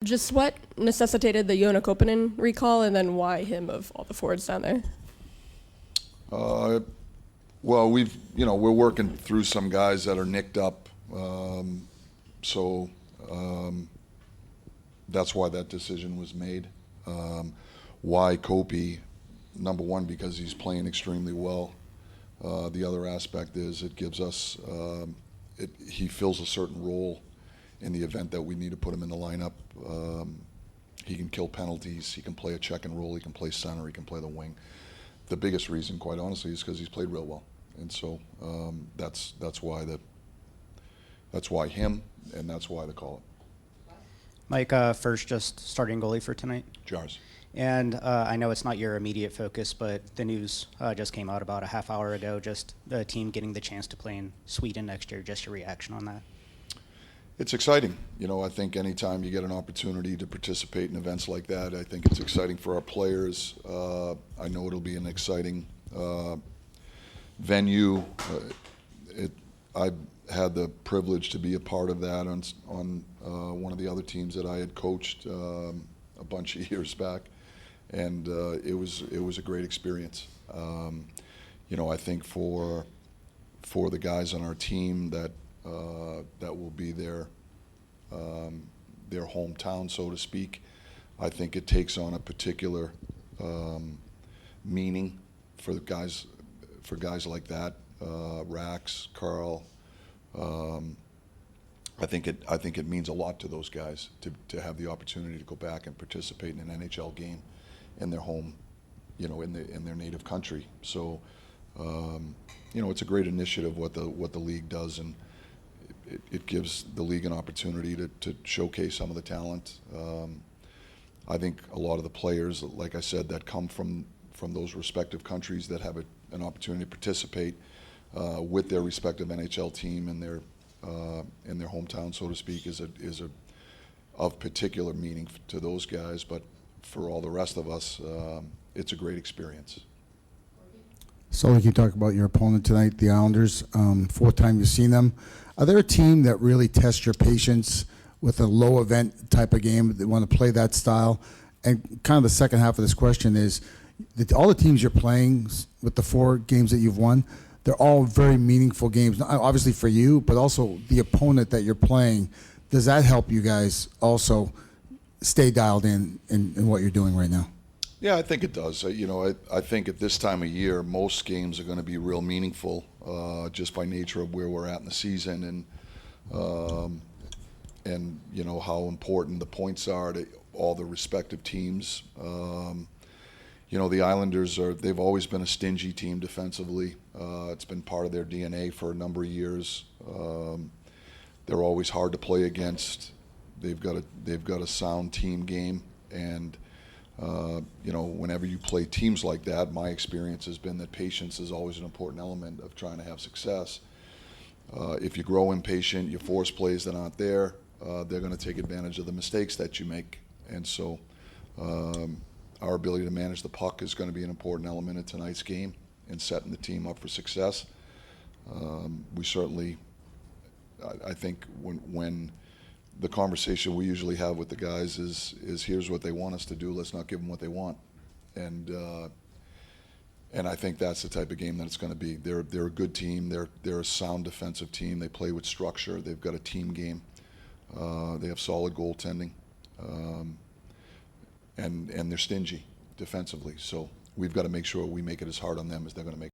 Just what necessitated the Joona Koppanen recall, and then why him of all the forwards down there? Well, we're working through some guys that are nicked up, so that's why that decision was made. Why Kopi? Number one, because he's playing extremely well. The other aspect is it gives us, he fills a certain role in the event that we need to put him in the lineup. He can kill penalties, he can play a check and roll, he can play center, he can play the wing. The biggest reason, quite honestly, is because he's played real well. And so that's why him, and that's why the call it. Mike, first, just starting goalie for tonight. Jars. And I know it's not your immediate focus, but the news just came out about a half hour ago, just the team getting the chance to play in Sweden next year. Just your reaction on that? It's exciting. I think anytime you get an opportunity to participate in events like that, I think it's exciting for our players. I know it'll be an exciting venue. I've had the privilege to be a part of that on one of the other teams that I had coached a bunch of years back, and it was a great experience. I think for the guys on our team that will be their hometown, so to speak, I think it takes on a particular meaning for guys like that. Rax, Carl. I think it means a lot to those guys to have the opportunity to go back and participate in an NHL game in their home, in their native country. So, it's a great initiative what the league does, and it gives the league an opportunity to showcase some of the talent. I think a lot of the players, like I said, that come from those respective countries that have an opportunity to participate with their respective NHL team in their hometown, so to speak, is of particular meaning to those guys. But for all the rest of us, it's a great experience. So, like you talk about your opponent tonight, the Islanders, fourth time you've seen them. Are there a team that really tests your patience with a low event type of game that want to play that style? And kind of the second half of this question is, all the teams you're playing with the 4 games that you've won, they're all very meaningful games, obviously for you, but also the opponent that you're playing. Does that help you guys also stay dialed in what you're doing right now? Yeah, I think it does. I think at this time of year, most games are going to be real meaningful, just by nature of where we're at in the season, and how important the points are to all the respective teams. The Islanders they've always been a stingy team defensively. It's been part of their DNA for a number of years. They're always hard to play against. They've got a sound team game, and whenever you play teams like that, my experience has been that patience is always an important element of trying to have success. If you grow impatient, you force plays that aren't there, they're going to take advantage of the mistakes that you make. And so our ability to manage the puck is going to be an important element of tonight's game and setting the team up for success. We certainly, I think when the conversation we usually have with the guys is here's what they want us to do, let's not give them what they want. And I think that's the type of game that it's going to be. They're a good team. They're a sound defensive team. They play with structure. They've got a team game. They have solid goaltending. And they're stingy defensively. So we've got to make sure we make it as hard on them as they're going to make